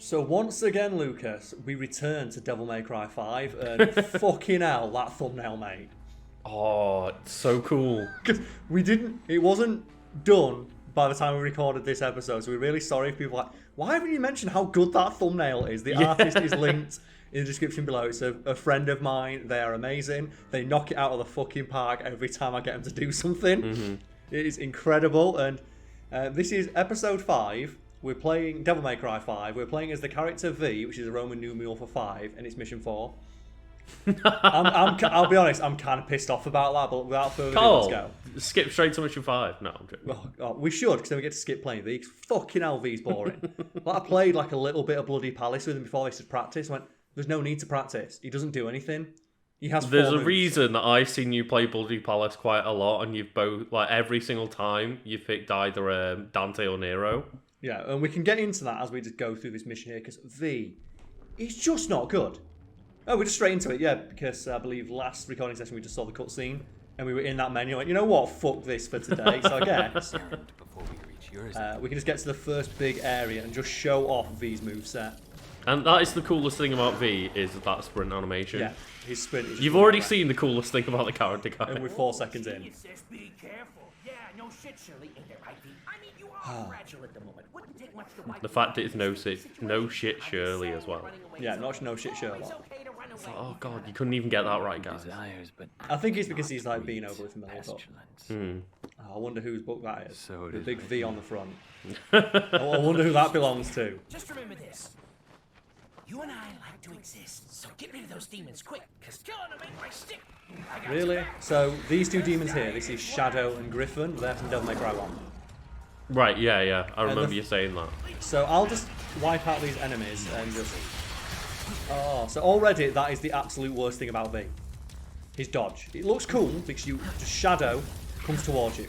So once again, Lucas, we return to Devil May Cry 5, and fucking hell, that thumbnail, mate. Oh, it's so cool. Because it wasn't done by the time we recorded this episode, so we're really sorry if people are like, why haven't you mentioned how good that thumbnail is? The artist is linked in the description below. It's a friend of mine. They are amazing. They knock it out of the fucking park every time I get them to do something. Mm-hmm. It is incredible, and this is episode 5. We're playing Devil May Cry 5. We're playing as the character V, which is a Roman numeral for 5, and it's mission 4. I'll be honest, I'm kind of pissed off about that, but without further ado, let's go. Skip straight to mission 5. No, I'm joking. We should, because then we get to skip playing V. Fucking hell, V's boring. Like, I played like a little bit of Bloody Palace with him before they said practice. I went, there's no need to practice. He doesn't do anything. He has. There's a reason that I've seen you play Bloody Palace quite a lot, and you've both, like, every single time you've picked either Dante or Nero. Yeah, and we can get into that as we just go through this mission here, because V, he's just not good. Oh, we're just straight into it, yeah, because I believe last recording session we just saw the cutscene, and we were in that menu, and went, you know what, fuck this for today, so I guess we can just get to the first big area and just show off V's moveset. And that is the coolest thing about V, is that sprint animation. Yeah, his sprint is You've already seen the coolest thing about the character guy. And we're 4 seconds in. Be careful. Yeah, no shit, Shirley. Ain't there, Ivy? I mean, you are fragile at the moment. Wouldn't take much to wipe The fact that it's no shit Shirley as well. Yeah, not no shit Sherlock. Oh god, you couldn't even get that right, guys. I think it's because he's like being overly familiar. I wonder whose book that is. The big V on the front. I wonder who that belongs to. Just remember this. You and I like to exist, so get rid of those demons quick, because killing them ain't my stick. Really? So these two demons here, this is Shadow and Griffin. They're from Devil May Cry 1. Right, yeah. I remember you saying that. So I'll just wipe out these enemies and just... Oh, so already that is the absolute worst thing about V. His dodge. It looks cool because just Shadow comes towards you.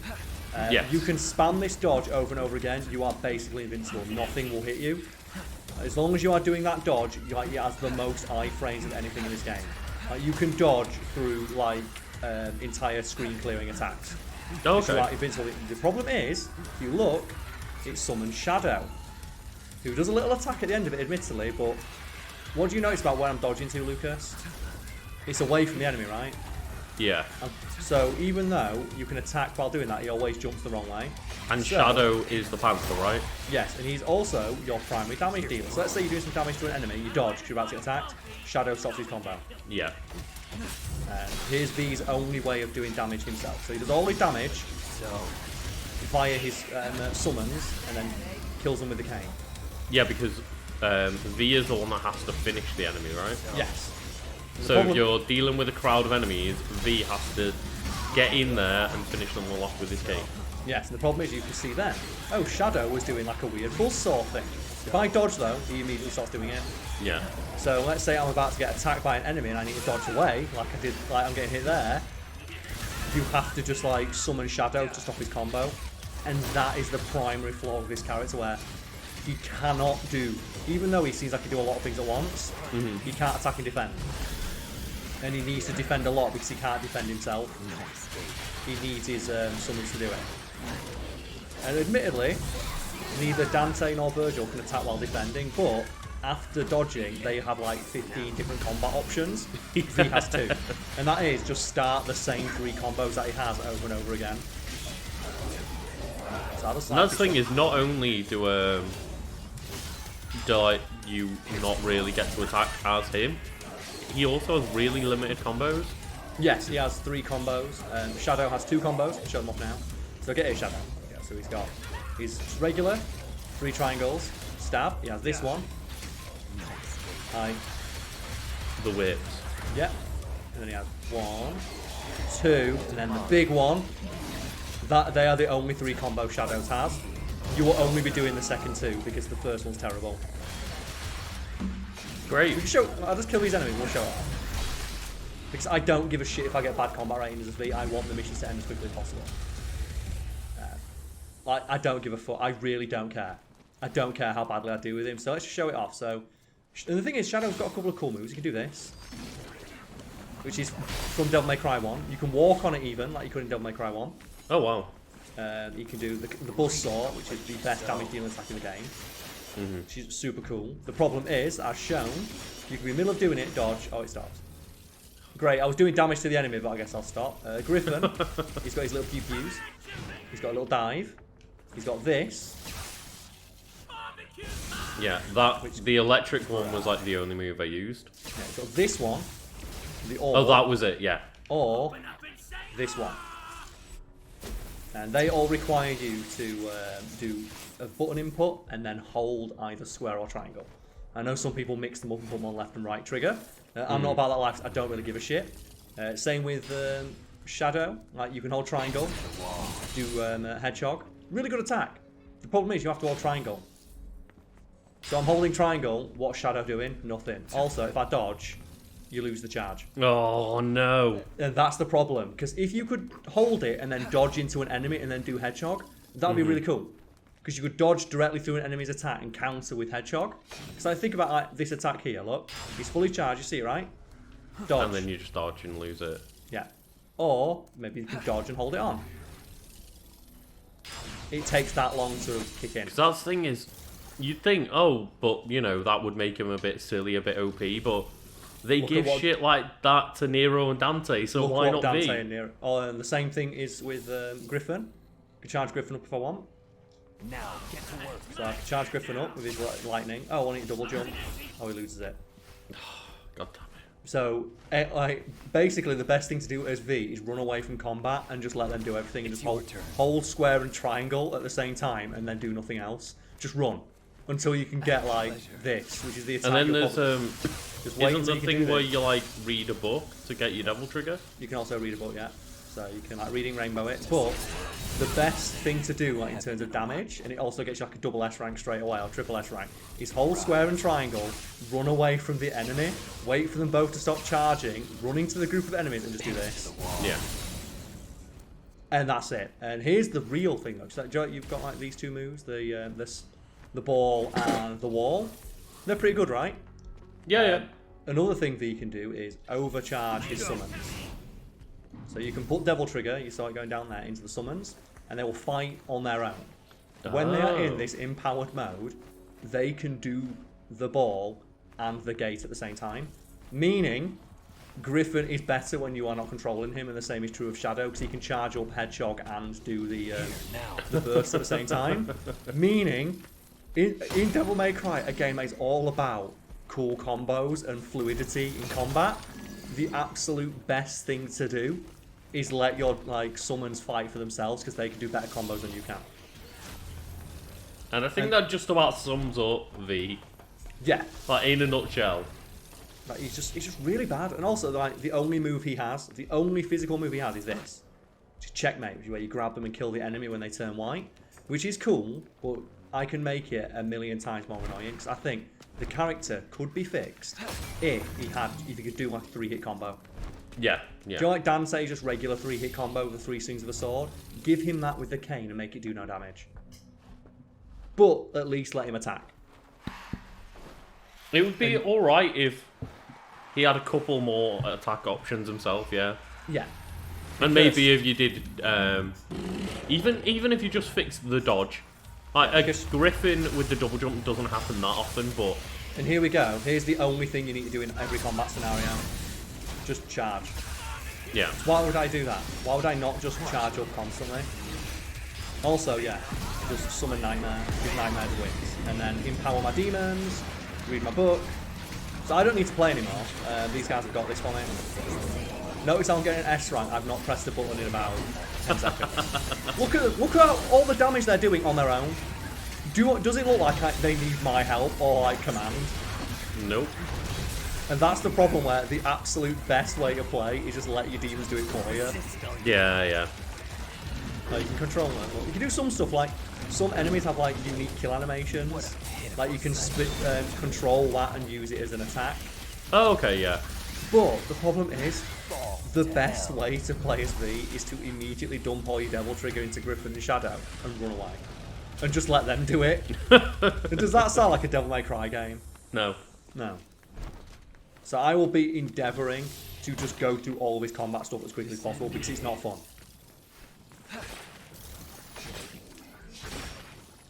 Yes. You can spam this dodge over and over again. You are basically invincible. Nothing will hit you. As long as you are doing that dodge, it has the most iframes of anything in this game. You can dodge through like entire screen clearing attacks. Okay. You are invincible. The problem is, if you look, it summons Shadow, who does a little attack at the end of it, admittedly, but what do you notice about where I'm dodging to, Lucas? It's away from the enemy, right? Yeah. So even though you can attack while doing that, he always jumps the wrong way. And Shadow is the Panther, right? Yes, and he's also your primary damage dealer. So let's say you're doing some damage to an enemy, you dodge because you're about to get attacked, Shadow stops his combo. Yeah. Here's V's only way of doing damage himself. So he does all his damage via his summons and then kills them with the cane. Yeah, because V is the one that has to finish the enemy, right? Yes. So if you're dealing with a crowd of enemies, V has to get in there and finish them all off with his cane. Yes, and the problem is you can see then, oh, Shadow was doing like a weird buzzsaw thing. If I dodge though, he immediately starts doing it. Yeah. So let's say I'm about to get attacked by an enemy and I need to dodge away, like I did, like I'm getting hit there. You have to just like summon Shadow to stop his combo. And that is the primary flaw of this character, where he cannot do, even though he seems like he can do a lot of things at once, he can't attack and defend. And he needs to defend a lot because he can't defend himself. He needs his summons to do it. And admittedly, neither Dante nor Virgil can attack while defending, but after dodging, they have like 15 different combat options. He has 2. And that is just start the same 3 combos that he has over and over again. So Another thing is, not only do you not really get to attack as him, he also has really limited combos. Yes, he has 3 combos. Shadow has 2 combos. I'll show them off now. So get his Shadow. Yeah, so he's got his regular, 3 triangles, stab. He has this one. The whips. Yep. And then he has 1, 2, and then the big one. They are the only 3 combos Shadows has. You will only be doing the second 2 because the first one's terrible. Great. I'll just kill these enemies and we'll show it. Because I don't give a shit if I get bad combat ratings as V. I want the missions to end as quickly as possible. I don't give a fuck. I really don't care. I don't care how badly I do with him. So let's just show it off. So, and the thing is, Shadow's got a couple of cool moves. You can do this, which is from Devil May Cry 1. You can walk on it even, like you could in Devil May Cry 1. Oh wow. You can do the buzzsaw, which is the best damage dealing attack in the game. She's super cool. The problem is, as shown, you can be in the middle of doing it, dodge. Oh, it stops. Great, I was doing damage to the enemy, but I guess I'll stop. Griffin, he's got his little pew-pews. He's got a little dive. He's got this. Yeah, the electric one was like the only move I used. Yeah, he's got this one. The or. Oh, that was it, yeah. Or this one. And they all require you to do a button input and then hold either square or triangle. I know some people mix them up and put them on left and right trigger. I'm not about that life. I don't really give a shit. Same with Shadow. Like you can hold triangle, do hedgehog. Really good attack. The problem is you have to hold triangle. So I'm holding triangle. What's Shadow doing? Nothing. Also, if I dodge, you lose the charge. Oh no. And that's the problem. Because if you could hold it and then dodge into an enemy and then do hedgehog, that would be really cool. Because you could dodge directly through an enemy's attack and counter with hedgehog. So I think about like, this attack here. Look, he's fully charged. You see, right? Dodge. And then you just dodge and lose it. Yeah. Or maybe you can dodge and hold it on. It takes that long to kick in. Because that's the thing is, you'd think, oh, but you know that would make him a bit silly, a bit OP, but they give shit like that to Nero and Dante, so why not Dante V? and Nero. Oh, and the same thing is with Griffin. I can charge Griffin up if I want. Now get to work. So I can charge Griffin up with his lightning. Oh, I want to double jump. Oh, he loses it. God damn it. So, like, basically the best thing to do as V is run away from combat and just let them do everything and just hold square and triangle at the same time and then do nothing else. Just run until you can get like this, which is the attack. And then there's just wait isn't until the you can thing do where this. you like read a book to get your devil trigger? You can also read a book, yeah. So you can like reading rainbow it, but the best thing to do like in terms of damage, and it also gets you like a double S rank straight away or triple S rank, is hold square and triangle, run away from the enemy, wait for them both to stop charging, run into the group of enemies and just do this. Yeah. And that's it. And here's the real thing though. So you've got like these two moves, the ball and the wall. They're pretty good, right? Yeah. Another thing that you can do is overcharge his summons. So you can put Devil Trigger, you start going down there into the summons, and they will fight on their own. When they are in this empowered mode, they can do the ball and the gate at the same time. Meaning, Griffin is better when you are not controlling him, and the same is true of Shadow, because he can charge up Hedgehog and do the burst at the same time. Meaning, in Devil May Cry, a game that is all about cool combos and fluidity in combat, the absolute best thing to do is let your like summons fight for themselves because they can do better combos than you can. And I think that just about sums up V. Yeah. Like in a nutshell. Like, he's just really bad. And also like the only move he has, the only physical move he has is this. Just checkmate, which is where you grab them and kill the enemy when they turn white. Which is cool, but I can make it a million times more annoying because I think the character could be fixed if he could do like a 3-hit combo. Yeah. Do you know, like Dante, just regular 3-hit combo with the 3 swings of the sword? Give him that with the cane and make it do no damage. But at least let him attack. It would be alright if he had a couple more attack options himself, yeah. Yeah. And maybe if you did, even if you just fixed the dodge. Like, I guess Griffin with the double jump doesn't happen that often, but... And here we go. Here's the only thing you need to do in every combat scenario. Just charge. Yeah. Why would I do that? Why would I not just charge up constantly? Also, yeah, just summon Nightmare, give Nightmare the wings, and then empower my demons, read my book. So I don't need to play anymore. These guys have got this for me. Notice I'm getting an S rank. I've not pressed the button in about 10 seconds. Look at all the damage they're doing on their own. Does it look like they need my help or like command? Nope. And that's the problem where the absolute best way to play is just let your demons do it for you. Yeah. Like, you can control them. You can do some stuff like some enemies have like unique kill animations. Like you can split control that and use it as an attack. Oh, okay, yeah. But the problem is, the best way to play as V is to immediately dump all your Devil Trigger into Griffin and Shadow and run away. And just let them do it. Does that sound like a Devil May Cry game? No. No. So I will be endeavouring to just go through all of his combat stuff as quickly as possible because it's not fun.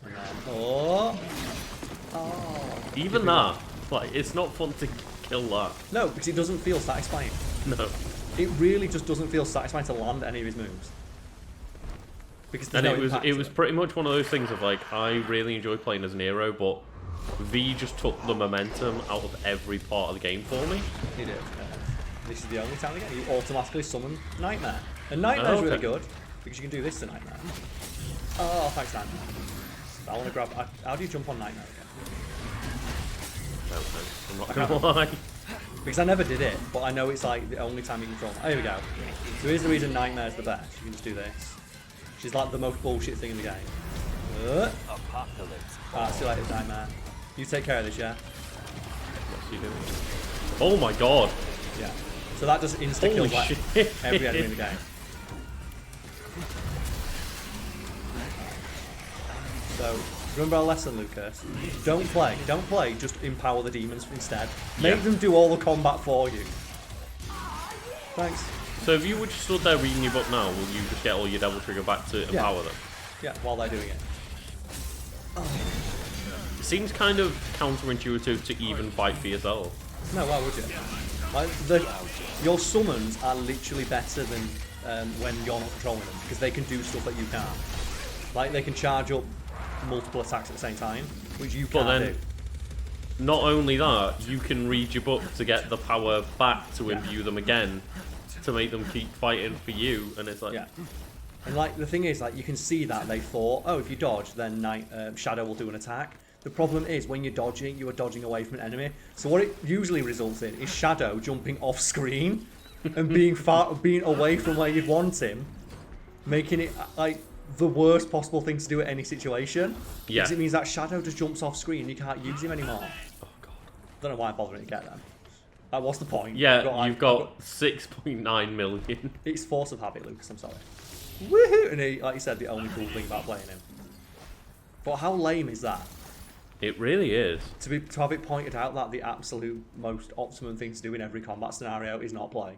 And then, Even that, like, it's not fun to kill that. No, because it doesn't feel satisfying. No. It really just doesn't feel satisfying to land any of his moves. Because there's And no impact it to was pretty much one of those things of like, I really enjoy playing as Nero, but V just took the momentum out of every part of the game for me. He did. This is the only time again you automatically summon Nightmare. And Nightmare's really good, because you can do this to Nightmare. Oh, thanks, Nightmare. I want to grab... How do you jump on Nightmare again? I'm not gonna lie. Because I never did it, but I know it's like the only time you can control. Oh, here we go. So here's the reason Nightmare's the best. You can just do this. She's like the most bullshit thing in the game. Apocalypse. Alright, see you later, Nightmare. You take care of this, yeah? What's he doing? Oh my god. Yeah. So that just insta-kills like every enemy in the game. So, remember our lesson, Lucas? Don't play, just empower the demons instead. Make them do all the combat for you. Thanks. So if you were just stood there reading your book now, will you just get all your Devil Trigger back to empower them? Yeah, while they're doing it. It seems kind of counterintuitive to even fight for yourself. No, why would you? Like, your summons are literally better than when you're not controlling them, because they can do stuff that you can't. Like, they can charge up multiple attacks at the same time, which you can't do. Not only that, you can read your book to get the power back to imbue them again, to make them keep fighting for you, and it's like... Yeah. And like, the thing is, like, you can see that they thought, oh, if you dodge, then Shadow will do an attack. The problem is, when you're dodging, you are dodging away from an enemy. So what it usually results in is Shadow jumping off screen and being away from where you'd want him, making it like the worst possible thing to do at any situation. Yeah. Because it means that Shadow just jumps off screen and you can't use him anymore. Oh god. Don't know why I'm bothering to get them. What's the point? Yeah, you've got 6.9 million. It's force of habit, Lucas, I'm sorry. Woohoo! And he, like you said, the only cool thing about playing him. But how lame is that? It really is. To have it pointed out that the absolute most optimum thing to do in every combat scenario is not play.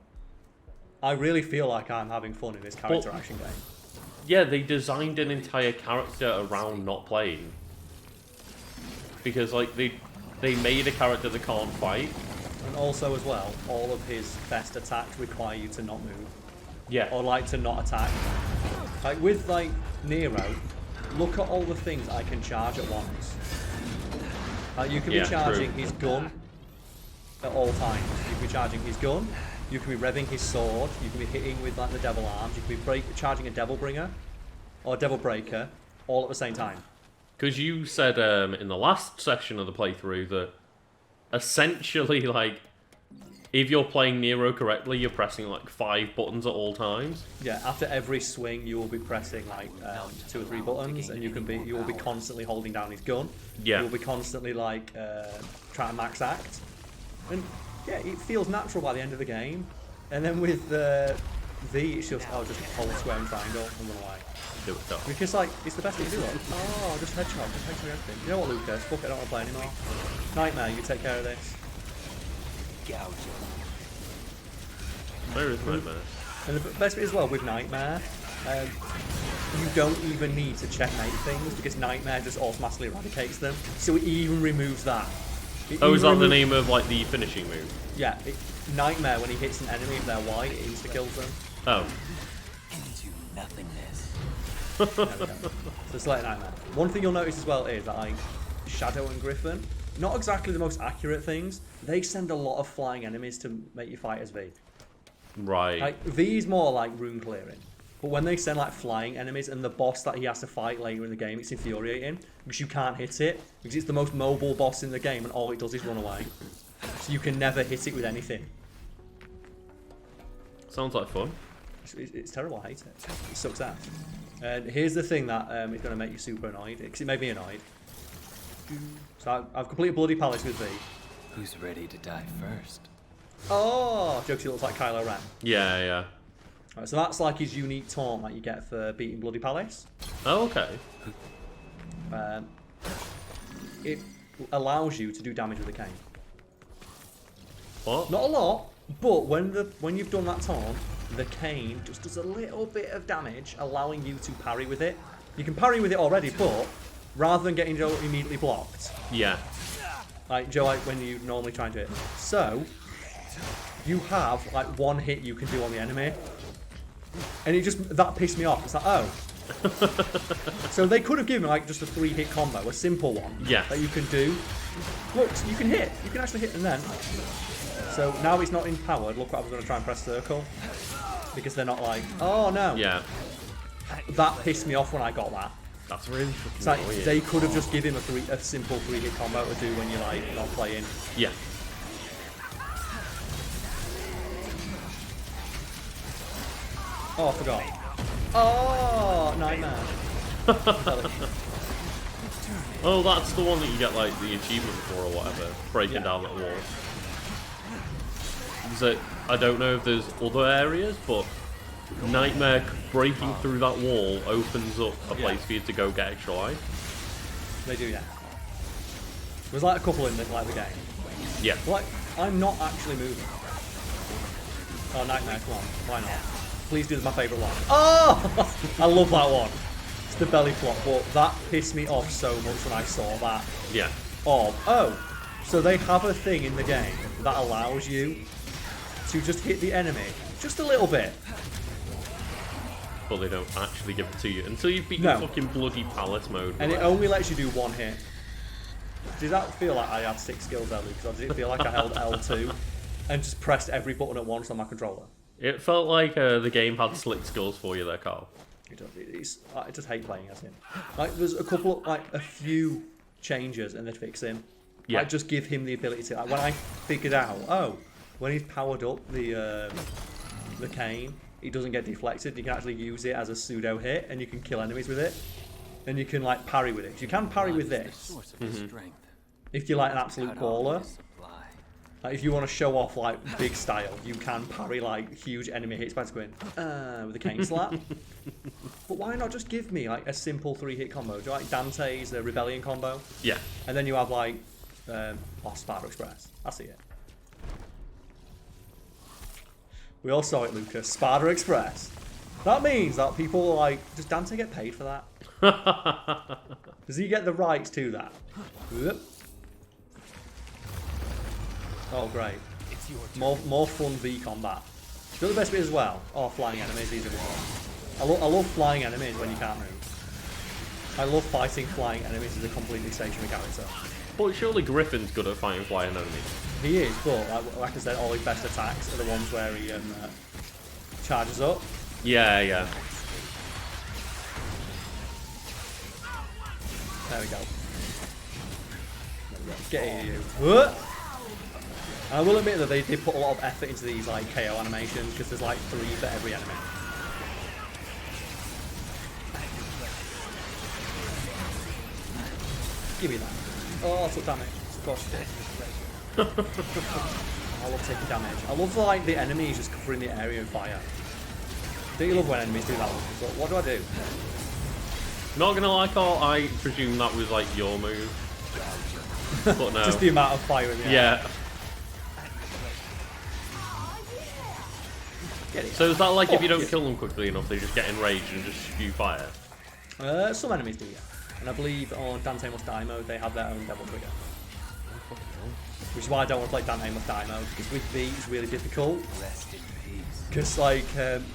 I really feel like I'm having fun in this character action game. Yeah, they designed an entire character around not playing. Because like they made a character that can't fight. And also as well, all of his best attacks require you to not move. Yeah. Or like to not attack. Like with like Nero, look at all the things I can charge at once. Like you can be charging his gun at all times. You can be charging his gun, you can be revving his sword, you can be hitting with like the devil arms, you can be charging a devil bringer or a devil breaker all at the same time. Because you said in the last section of the playthrough that essentially like if you're playing Nero correctly, you're pressing like 5 buttons at all times. Yeah, after every swing, you will be pressing like 2 or 3 buttons, and you will be constantly holding down his gun. Yeah. You'll be constantly like trying to max act, and yeah, it feels natural by the end of the game. And then with V, it's just just hold square and triangle and run away. Do it though. Because like it's the best thing to do. Like, just headshot, just headshot everything. You know what, Lucas? Fuck it, I don't want to play anymore. Nightmare, you take care of this. Where is Nightmare? And the best bit as well with Nightmare, you don't even need to checkmate things because Nightmare just automatically eradicates them. So it even removes that. Is that the name of like the finishing move? Yeah, Nightmare, when he hits an enemy if they're white, it insta-kills them. Oh. Into nothingness. So it's like Nightmare. One thing you'll notice as well is that like Shadow and Griffin, not exactly the most accurate things, they send a lot of flying enemies to make you fight as V. Right. Like V is more like room clearing. But when they send like flying enemies and the boss that he has to fight later in the game, it's infuriating because you can't hit it because it's the most mobile boss in the game and all it does is run away. So you can never hit it with anything. Sounds like fun. It's terrible, I hate it. It sucks ass. And here's the thing that is going to make you super annoyed, because it made me annoyed. So I've completed Bloody Palace with V. Who's ready to die first? Oh, jokes, he looks like Kylo Ren. Yeah, yeah. Right, so that's like his unique taunt that you get for beating Bloody Palace. Oh, okay. It allows you to do damage with a cane. What? Not a lot, but when you've done that taunt, the cane just does a little bit of damage, allowing you to parry with it. You can parry with it already, but rather than getting immediately blocked, Yeah. Like, Joe, like when you normally try and do it. So, you have, like, one hit you can do on the enemy. And it just, that pissed me off. It's like, oh. So they could have given, like, just a 3-hit combo, a simple one. Yeah. That you can do. Look, you can hit. You can actually hit and then. So now it's not empowered. Look what I was going to try and press circle. Because they're not like, oh no. Yeah. That pissed me off when I got that. That's really fucking It's like, weird. they could have just given him a simple 3-hit combo to do when you're, like, not playing. Yeah. Oh, I forgot. Oh, nightmare. Oh, that's the one that you get like the achievement for or whatever, breaking down that wall. So I don't know if there's other areas, but Nightmare breaking through that wall opens up a place for you to go get extra life. They do, yeah. There's like a couple in the game. Yeah. Like, I'm not actually moving. Oh, Nightmare, come on. Why not? Please do my favourite one. Oh! I love that one. It's the belly flop, but that pissed me off so much when I saw that. Yeah. Oh, so they have a thing in the game that allows you to just hit the enemy just a little bit. But they don't actually give it to you until you've beaten fucking bloody palace mode. And it only lets you do one hit. Did that feel like I had 6 skills early? Because I did feel like I held L2 and just pressed every button at once on my controller. It felt like the game had slick skills for you there, Carl. I just hate playing as him. Like, there's a few changes and they fix him. Yeah. Like, just give him the ability to. Like, when I figured out, when he's powered up the cane, he doesn't get deflected. You can actually use it as a pseudo hit, and you can kill enemies with it. And you can like parry with it. You can parry with this if you're like an absolute baller. Like, if you want to show off like big style, you can parry like huge enemy hits by going with a cane slap. But why not just give me like a simple 3-hit combo? Do you like Dante's Rebellion combo? Yeah. And then you have like Sparta Express. I see it. We all saw it, Lucas. Sparta Express. That means that people like, does Dante get paid for that? Does he get the rights to that? Yep. Oh, great. More fun V combat. You know the best bit as well? Oh, flying enemies. These are good ones. I love flying enemies when you can't move. I love fighting flying enemies as a completely stationary character. But surely Griffin's good at fighting flying enemies. He is, but like I said, all his best attacks are the ones where he charges up. Yeah, yeah. There we go. Get here, you. What? I will admit that they did put a lot of effort into these like KO animations because there's like 3 for every enemy. Give me that. Oh, I took damage. Of course you did. I love taking damage. I love like the enemies just covering the area of fire. Don't you love when enemies do that? But what do I do? Not gonna lie, Carl, I presume that was like your move. But no. Just the amount of fire in the air. Yeah. So is that like if you don't kill them quickly enough, they just get enraged and just spew fire? Some enemies do, yeah. And I believe on Dante Must Die mode, they have their own devil trigger. Which is why I don't want to play Dante Must Die mode, because with V it's really difficult. Because like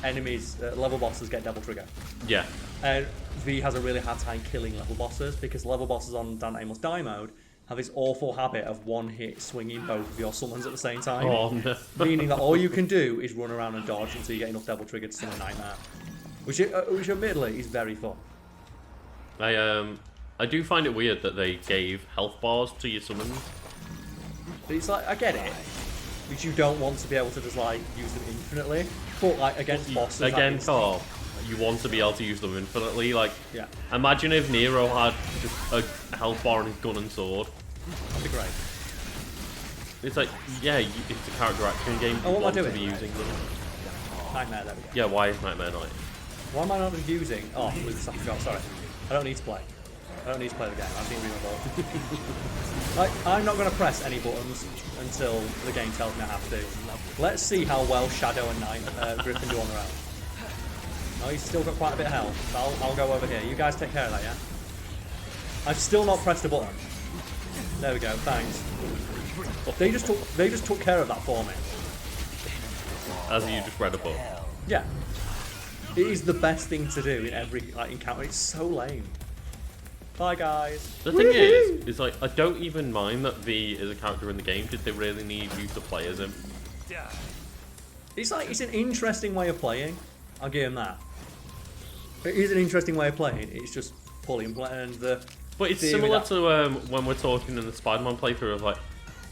enemies, level bosses get devil trigger. Yeah. And V has a really hard time killing level bosses, because level bosses on Dante Must Die mode have this awful habit of one hit swinging both of your summons at the same time. Oh no. Meaning that all you can do is run around and dodge until you get enough devil trigger to summon Nightmare. Which admittedly is very fun. I do find it weird that they gave health bars to your summons. But it's like, I get it, because you don't want to be able to just like use them infinitely. But like against bosses, again, Carl, you want to be able to use them infinitely. Like, yeah. Imagine if Nero had just a health bar on his gun and sword. That'd be great. It's like, yeah, it's a character action game. You Oh, what am I want to doing? be using them. Nightmare, there we go. Yeah, why is Nightmare Night? Why am I not using? Oh, Lucas, I forgot. Sorry. I don't need to play. I don't need to play the game. I've been really involved. Like, I'm not going to press any buttons until the game tells me I have to. Let's see how well Shadow and Griffin do on their own. Oh, he's still got quite a bit of health. I'll go over here. You guys take care of that, yeah? I've still not pressed a button. There we go. Thanks. They just took care of that for me. As you just read a book. Yeah. It is the best thing to do in every encounter. It's so lame. Bye guys. The thing is like I don't even mind that V is a character in the game. Did they really need you to play as him? It's an interesting way of playing. I'll give him that. It is an interesting way of playing. It's just poorly implemented. But it's similar to when we're talking in the Spider-Man playthrough of like,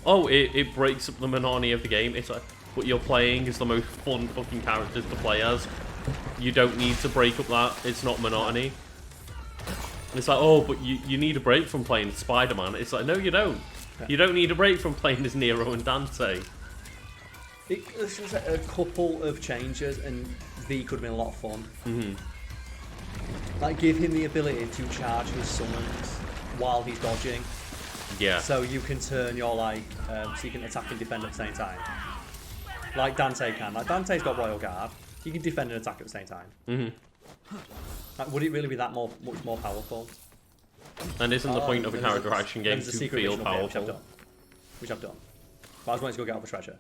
oh, it breaks up the monotony of the game. It's like, what you're playing is the most fun fucking characters to play as. You don't need to break up that. It's not monotony. It's like, oh, but you need a break from playing Spider-Man. It's like, no, you don't. You don't need a break from playing as Nero and Dante. It's just a couple of changes, and V could have been a lot of fun. Mm-hmm. Like, give him the ability to charge his summons while he's dodging. Yeah. So you can turn your, like, so you can attack and defend at the same time. Like Dante can. Like, Dante's got Royal Guard. He can defend and attack at the same time. Mm-hmm. Like, would it really be that much more powerful? And isn't the point of a character action game to feel powerful? Which I've done. But I was wanting to go get all the treasure.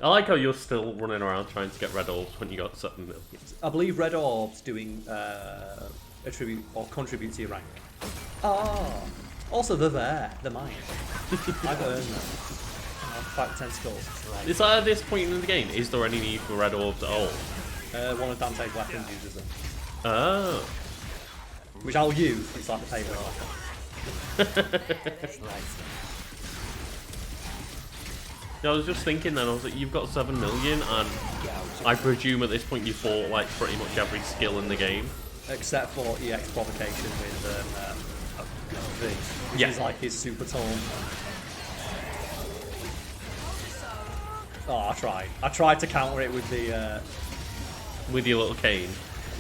I like how you're still running around trying to get red orbs when you got 7 mil. I believe red orbs doing attribute or contribute to your rank. Oh, also they're there. They're mine. I've earned them. I'll fight the tentacles. Is that at this point in the game? Is there any need for red orbs at all? One of Dante's weapons uses them. Oh. Which I'll use. It's like the paper. Yeah, I was just thinking then, I was like, you've got 7 million, and I presume at this point you bought like pretty much every skill in the game. Except for EX provocation with V, which is like his super tone. Oh, I tried to counter it with the with your little cane.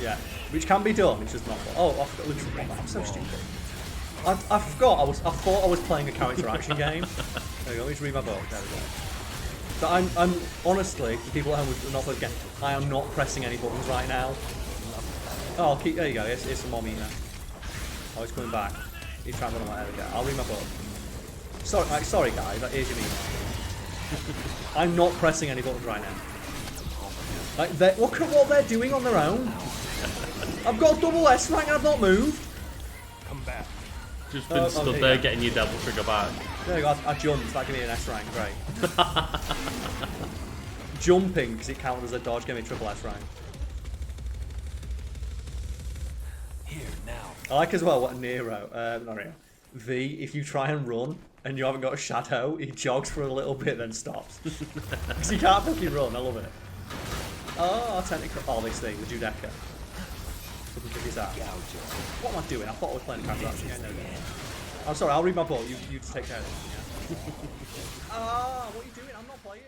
Yeah, which can be done. It's just not. Oh, I forgot, literally, I'm so stupid. I forgot. I thought I was playing a character action game. There we go. Let me just read my book. There we go. So I'm honestly, the people at home would not forget. I am not pressing any buttons right now. Oh, there you go. Here's some more meter. Oh, he's coming back. He's trying to run away. There we go. I'll read my book. Sorry guys. Here's your meter. I'm not pressing any buttons right now. Like, look at what they're doing on their own. I've got a double S rank and I've not moved. Come back. Just been stood there getting your devil trigger back. There you go, I jumped, that gave me an S rank, great. Jumping, because it counted as a dodge, gave me triple S rank. Here, now. I like as well what Nero, not Nero, V, if you try and run, and you haven't got a shadow, he jogs for a little bit, then stops. Because he can't fucking run, I love it. Oh, technically, this thing, the Judeca. What am I doing? I thought I was playing a character action game. I'm sorry, I'll read my book. You just take care of it. Yeah? What are you doing? I'm not playing.